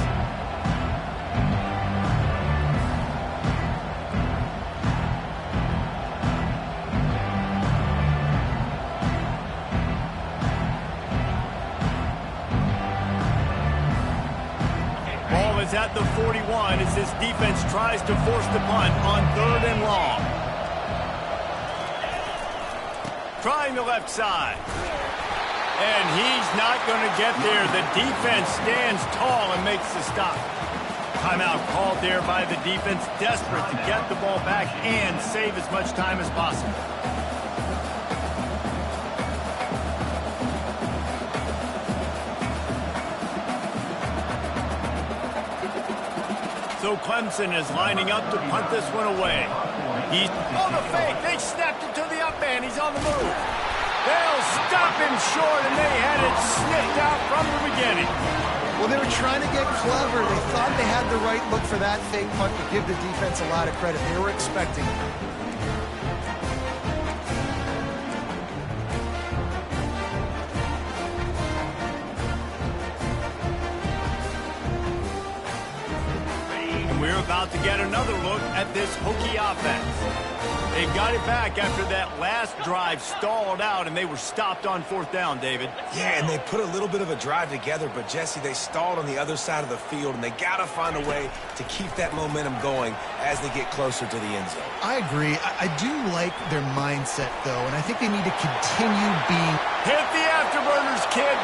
At the 41 as this defense tries to force the punt on 3rd and long. Trying the left side. And he's not going to get there. The defense stands tall and makes the stop. Timeout called there by the defense, desperate to get the ball back and save as much time as possible. So Clemson is lining up to punt this one away. He's on the fake. They snapped it to the up man. He's on the move. They'll stop him short, and they had it sniffed out from the beginning. Well, they were trying to get clever. They thought they had the right look for that fake punt, to give the defense a lot of credit. They were expecting it. We're about to get another look at this Hokie offense. They got it back after that last drive stalled out, and they were stopped on 4th down, David. Yeah, and they put a little bit of a drive together, but, Jesse, they stalled on the other side of the field, and they got to find a way to keep that momentum going as they get closer to the end zone. I agree. I do like their mindset, though, and I think they need to continue being... Hit the afterburners, kid.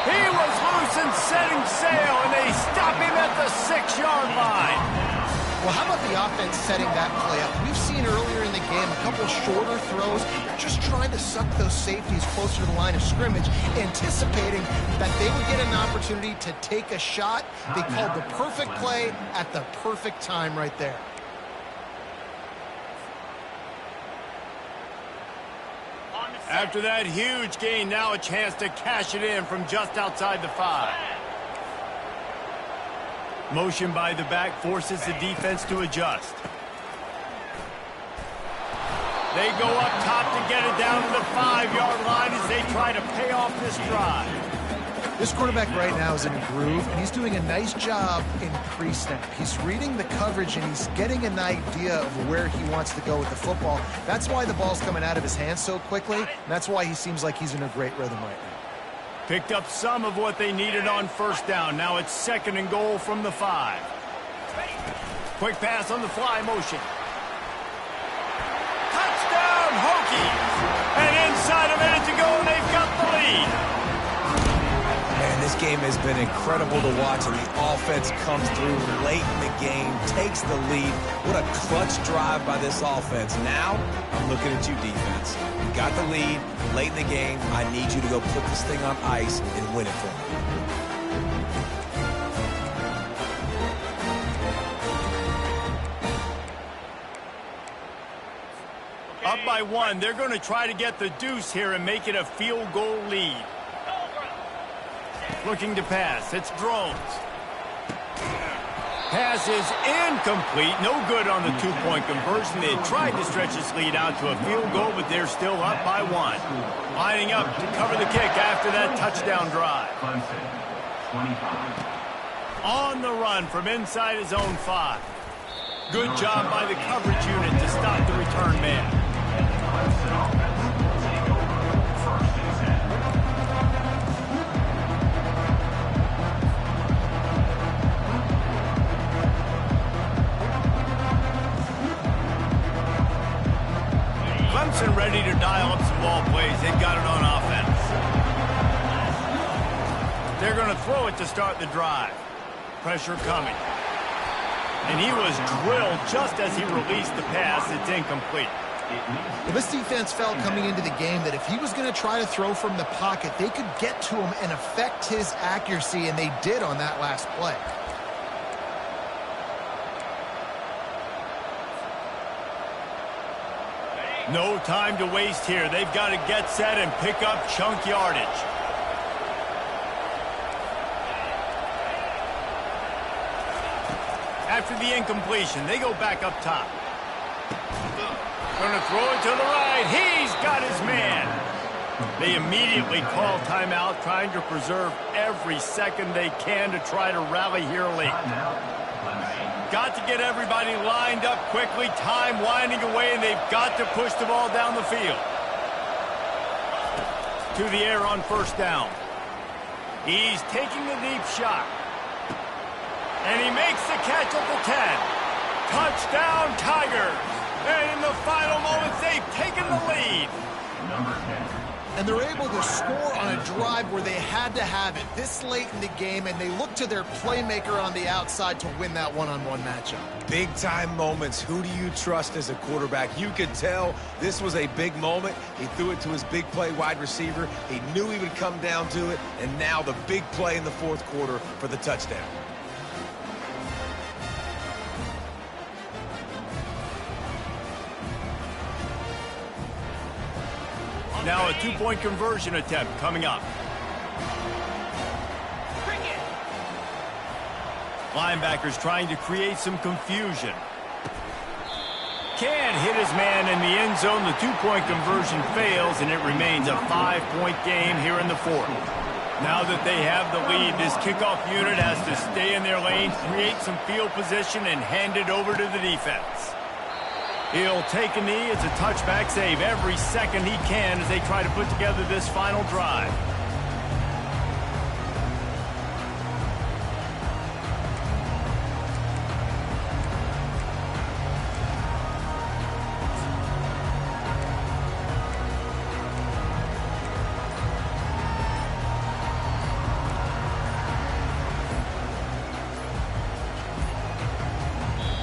He was loose and setting sail, and they stop him at the 6-yard line. Well, how about the offense setting that play up? We've seen earlier in the game a couple shorter throws, just trying to suck those safeties closer to the line of scrimmage, anticipating that they would get an opportunity to take a shot. They called the perfect play at the perfect time right there. After that huge gain, now a chance to cash it in from just outside the 5. Motion by the back forces the defense to adjust. They go up top to get it down to the 5-yard line as they try to pay off this drive. This quarterback right now is in a groove, and he's doing a nice job in pre-snap. He's reading the coverage, and he's getting an idea of where he wants to go with the football. That's why the ball's coming out of his hands so quickly, and that's why he seems like he's in a great rhythm right now. Picked up some of what they needed on first down. Now it's 2nd and goal from the 5. Quick pass on the fly motion. Touchdown, Hokies! And inside a minute to go, and they've got the lead. Man, this game has been incredible to watch, and the offense comes through late in the game, takes the lead. What a clutch drive by this offense. Now, I'm looking at you, defense. You got the lead late in the game. I need you to go put this thing on ice and win it for me. Up by 1, they're going to try to get the deuce here and make it a field goal lead. Looking to pass. It's Drones. Pass is incomplete. No good on the 2-point conversion. They tried to stretch this lead out to a field goal, but they're still up by 1. Lining up to cover the kick after that touchdown drive. On the run from inside his own 5. Good job by the coverage unit to stop the return man. Clemson ready to dial up some ball plays. They've got it on offense. They're going to throw it to start the drive. Pressure coming. And he was drilled just as he released the pass. It's incomplete. Well, this defense felt coming into the game that if he was going to try to throw from the pocket, they could get to him and affect his accuracy, and they did on that last play. No time to waste here. They've got to get set and pick up chunk yardage. After the incompletion, they go back up top. Going to throw it to the right. He's got his man. They immediately call timeout, trying to preserve every second they can to try to rally here late. Got to get everybody lined up quickly. Time winding away, and they've got to push the ball down the field. To the air on first down. He's taking a deep shot. And he makes the catch at the 10. Touchdown, Tigers. And in the final moments, they've taken the lead. Number 10. And they're able to score on a drive where they had to have it this late in the game, and they look to their playmaker on the outside to win that one-on-one matchup. Big-time moments. Who do you trust as a quarterback? You could tell this was a big moment. He threw it to his big play wide receiver. He knew he would come down to it, and now the big play in the fourth quarter for the touchdown. Now a 2-point conversion attempt coming up. Linebackers trying to create some confusion. Can't hit his man in the end zone. The 2-point conversion fails, and it remains a 5-point game here in the fourth. Now that they have the lead, this kickoff unit has to stay in their lane, create some field position, and hand it over to the defense. He'll take a knee. It's a touchback save every second he can as they try to put together this final drive.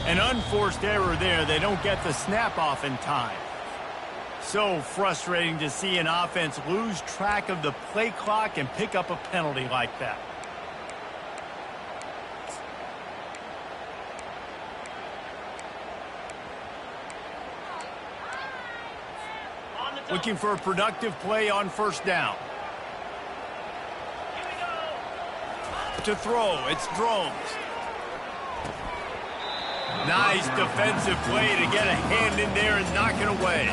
An unforced error there. They don't get the snap off in time. So frustrating to see an offense lose track of the play clock and pick up a penalty like that. Looking for a productive play on first down. To throw, it's Drones. Nice defensive play to get a hand in there and knock it away.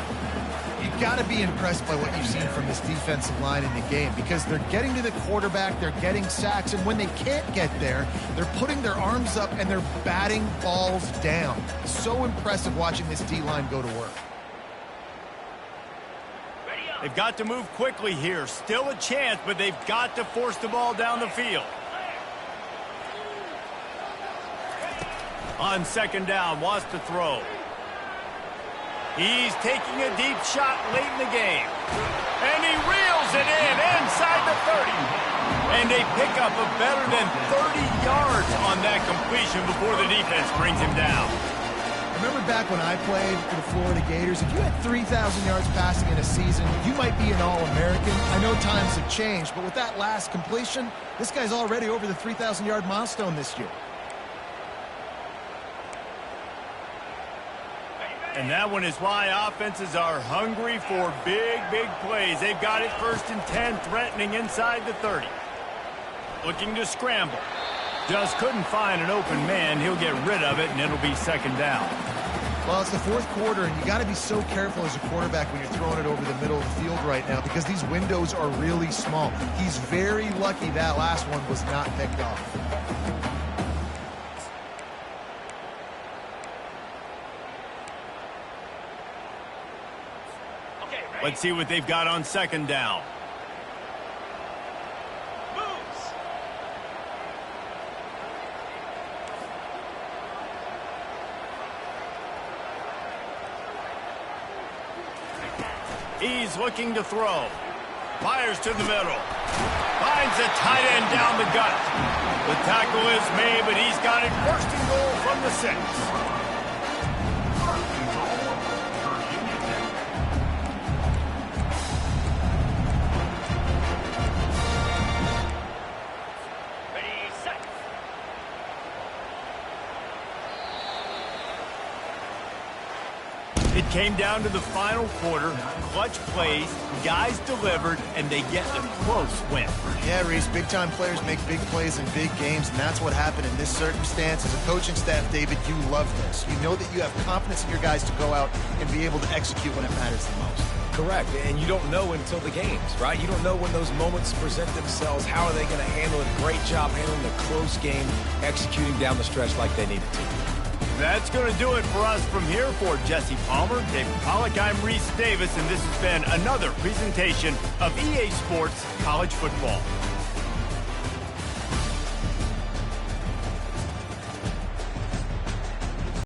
You've got to be impressed by what you've seen from this defensive line in the game because they're getting to the quarterback, they're getting sacks, and when they can't get there, they're putting their arms up and they're batting balls down. So impressive watching this D-line go to work. They've got to move quickly here. Still a chance, but they've got to force the ball down the field. On second down, wants to throw. He's taking a deep shot late in the game. And he reels it in inside the 30. And they pick up a better than 30 yards on that completion before the defense brings him down. Remember back when I played for the Florida Gators, if you had 3,000 yards passing in a season, you might be an All-American. I know times have changed, but with that last completion, this guy's already over the 3,000-yard milestone this year. And that one is why offenses are hungry for big, big plays. They've got it 1st and 10, threatening inside the 30. Looking to scramble. Just couldn't find an open man. He'll get rid of it, and it'll be second down. Well, it's the fourth quarter, and you got to be so careful as a quarterback when you're throwing it over the middle of the field right now because these windows are really small. He's very lucky that last one was not picked off. Let's see what they've got on second down. He's looking to throw. Fires to the middle. Finds a tight end down the gut. The tackle is made, but he's got it 1st and goal from the 6. It came down to the final quarter, clutch plays, guys delivered, and they get a close win. Yeah, Reese, big-time players make big plays in big games, and that's what happened in this circumstance. As a coaching staff, David, you love this. You know that you have confidence in your guys to go out and be able to execute when it matters the most. Correct, and you don't know until the games, right? You don't know when those moments present themselves. How are they going to handle it? Great job handling the close game, executing down the stretch like they needed to. That's going to do it for us from here. For Jesse Palmer, David Pollack, I'm Reese Davis, and this has been another presentation of EA Sports College Football.